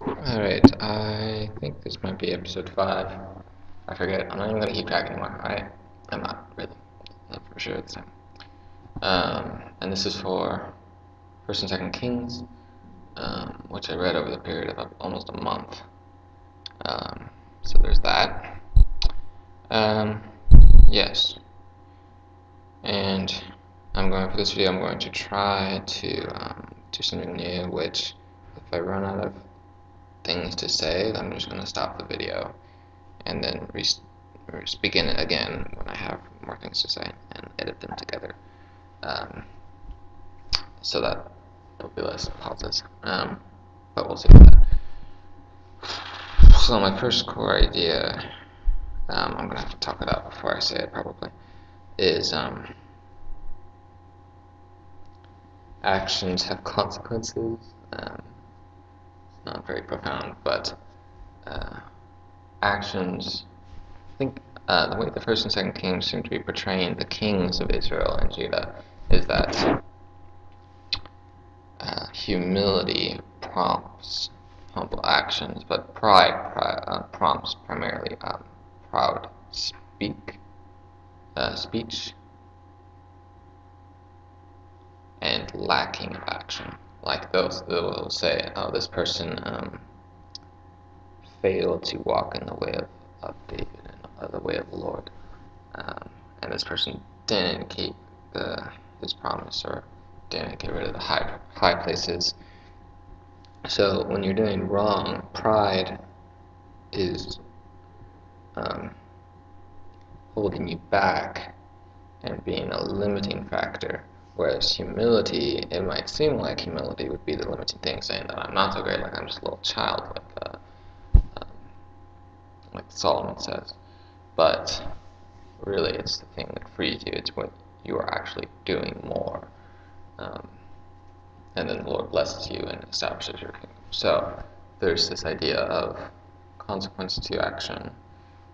Alright, I think this might be episode 5. I forget. I'm not even going to keep track anymore. I'm not really. Not for sure this time. And this is for 1st and 2nd Kings, which I read over the period of almost a month. So there's that. Um, yes. And for this video, I'm going to try to do something new, which if I run out of things to say, I'm just going to stop the video and then begin it again when I have more things to say and edit them together, so that there'll be less pauses, but we'll see about that. So my first core idea, I'm going to have to talk it out before I say it probably, is actions have consequences. It's not very profound, but actions, I think the way the 1st and 2nd Kings seem to be portraying the kings of Israel and Judah is that humility prompts humble actions, but pride prompts primarily proud speech and lacking of action. Like those that will say, "Oh, this person failed to walk in the way of David and the way of the Lord, and this person didn't keep his promise or didn't get rid of the high places." So when you're doing wrong, pride is holding you back and being a limiting factor. Whereas humility, it might seem like humility would be the limiting thing, saying that I'm not so great, like I'm just a little child, like Solomon says. But really, it's the thing that frees you. It's when you are actually doing more, and then the Lord blesses you and establishes your kingdom. So there's this idea of consequence to action,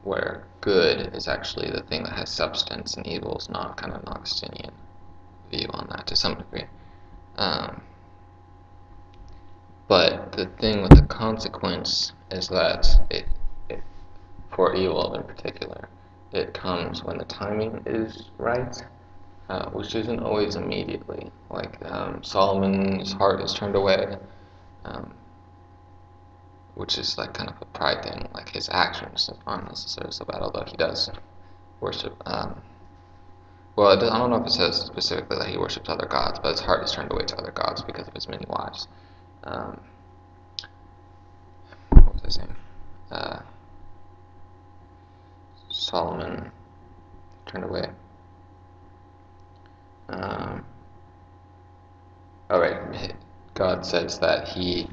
where good is actually the thing that has substance and evil is not, kind of an Augustinian view on that to some degree. But the thing with the consequence is that for evil in particular, it comes when the timing is right, which isn't always immediately. Like Solomon's heart is turned away, which is like kind of a pride thing. Like his actions aren't necessarily so bad, although he does worship. Well, I don't know if it says specifically that he worships other gods, but his heart is turned away to other gods because of his many wives. What was I saying? Solomon turned away. God says that he,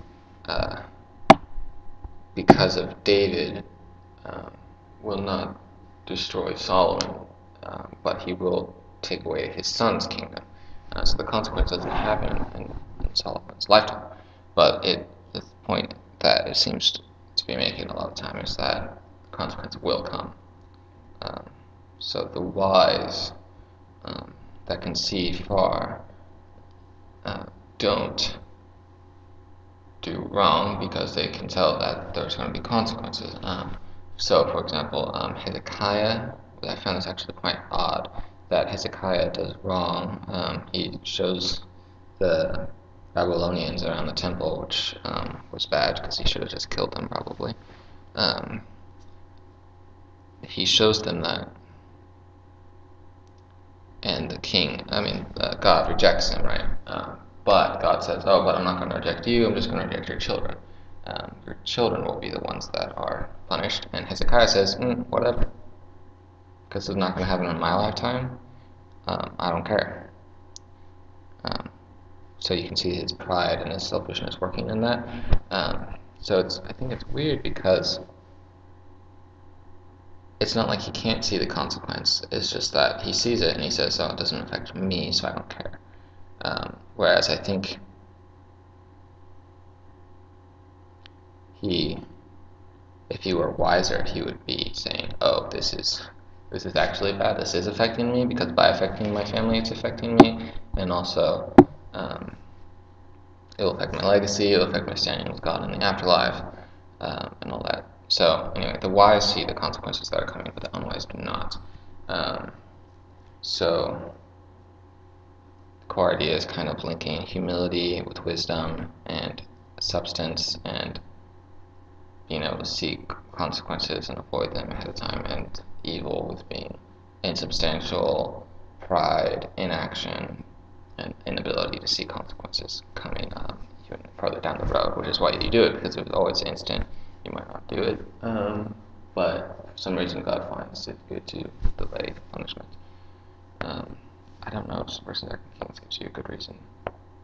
because of David, will not destroy Solomon, but he will take away his son's kingdom. So the consequence doesn't happen in Solomon's lifetime. But the point that it seems to be making a lot of time is that the consequence will come. So the wise that can see far don't do wrong because they can tell that there's going to be consequences. So, for example, Hezekiah, I found this actually quite odd, that Hezekiah does wrong. He shows the Babylonians around the temple, which was bad because he should have just killed them probably. He shows them that, and God rejects him, right? But God says, "Oh, but I'm not going to reject you. I'm just going to reject your children. Your children will be the ones that are punished." And Hezekiah says, "Whatever, because it's not going to happen in my lifetime. I don't care." So you can see his pride and his selfishness working in that. So I think it's weird because it's not like he can't see the consequence. It's just that he sees it and he says, "Oh, it doesn't affect me, so I don't care." Whereas I think if he were wiser, he would be saying, "Oh, this is actually bad. This is affecting me because by affecting my family, it's affecting me, and also it'll affect my legacy, it'll affect my standing with God in the afterlife, and all that. So anyway, the wise see the consequences that are coming, but the unwise do not. So the core idea is kind of linking humility with wisdom and substance, and being able to see consequences and avoid them ahead of time, and evil with being insubstantial, pride, inaction, and inability to see consequences coming even further down the road, which is why you do it, because if it's always instant, you might not do it. But for some reason, God finds it good to delay punishment. I don't know if verse 2 Kings gives you a good reason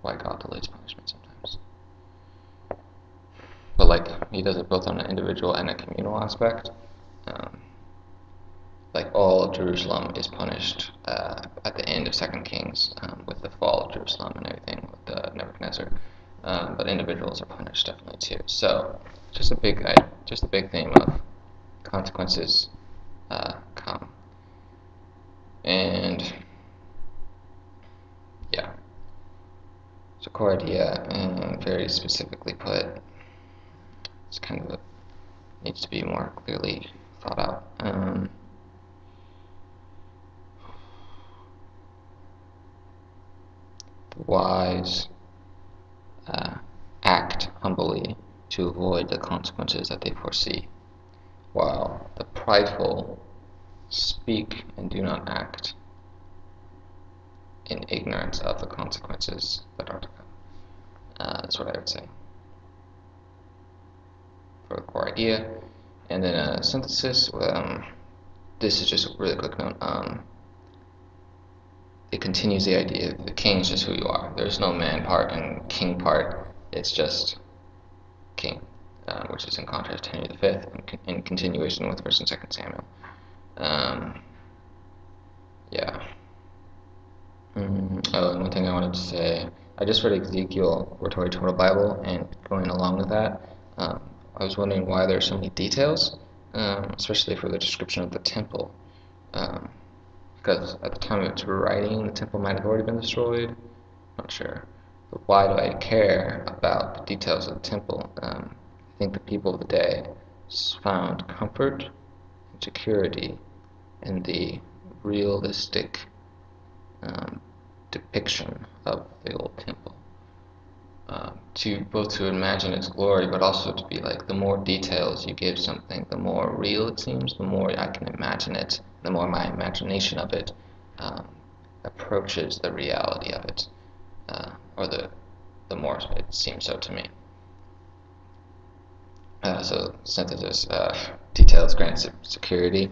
why God delays punishment sometimes. But like, he does it both on an individual and a communal aspect. Like all of Jerusalem is punished at the end of 2 Kings with the fall of Jerusalem and everything with Nebuchadnezzar. But individuals are punished definitely too. So just a big theme of consequences come. And yeah, so core idea, and very specifically put, it's kind of needs to be more clearly thought out. The wise act humbly to avoid the consequences that they foresee, while the prideful speak and do not act in ignorance of the consequences that are to come. That's what I would say for the core idea. And then a synthesis, this is just a really quick note. It continues the idea that the king is just who you are. There's no man part and king part. It's just king, which is in contrast to Henry V, in continuation with 1st and 2nd Samuel. Yeah. Oh, and one thing I wanted to say, I just read Ezekiel, Rhetoric Total Bible, and going along with that, I was wondering why there are so many details, especially for the description of the temple. Because at the time of its writing, the temple might have already been destroyed. Not sure. But why do I care about the details of the temple? I think the people of the day found comfort and security in the realistic depiction of the old temple. To imagine its glory, but also to be like, the more details you give something, the more real it seems, the more I can imagine it, the more my imagination of it approaches the reality of it, or the more it seems so to me. So synthesis, details grant security.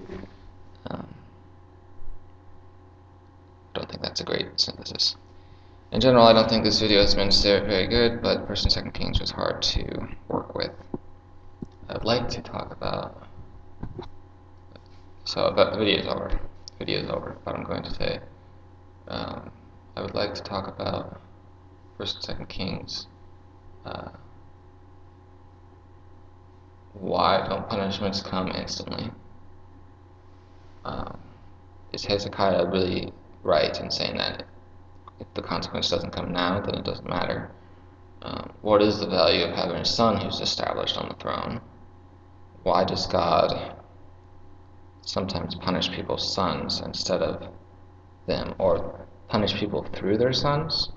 Don't think that's a great synthesis. In general, I don't think this video has been very good, but 1st and 2nd Kings was hard to work with. I'd like to talk about, but the video is over. But I'm going to say, I would like to talk about 1st and 2nd Kings. Why don't punishments come instantly? Is Hezekiah really right in saying that if the consequence doesn't come now, then it doesn't matter? What is the value of having a son who's established on the throne? Why does God sometimes punish people's sons instead of them, or punish people through their sons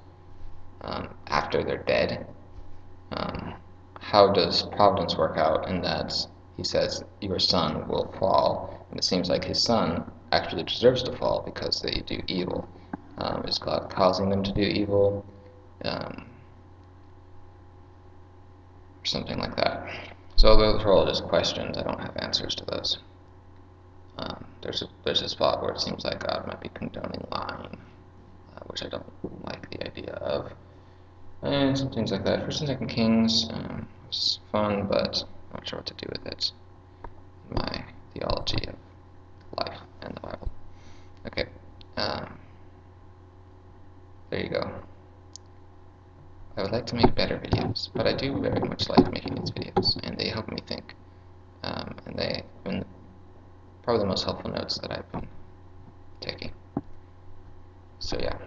after they're dead? How does providence work out in that he says your son will fall, and it seems like his son actually deserves to fall because they do evil? Is God causing them to do evil? Something like that. So those are all just questions. I don't have answers to those. There's a spot where it seems like God might be condoning lying, which I don't like the idea of, and some things like that. 1st and 2nd Kings was fun, but I'm not sure what to do with it. My theology of life and the Bible. Okay, there you go. I would like to make better videos, but I do very much like making these videos, and they help me think. And they've been probably the most helpful notes that I've been taking. So yeah.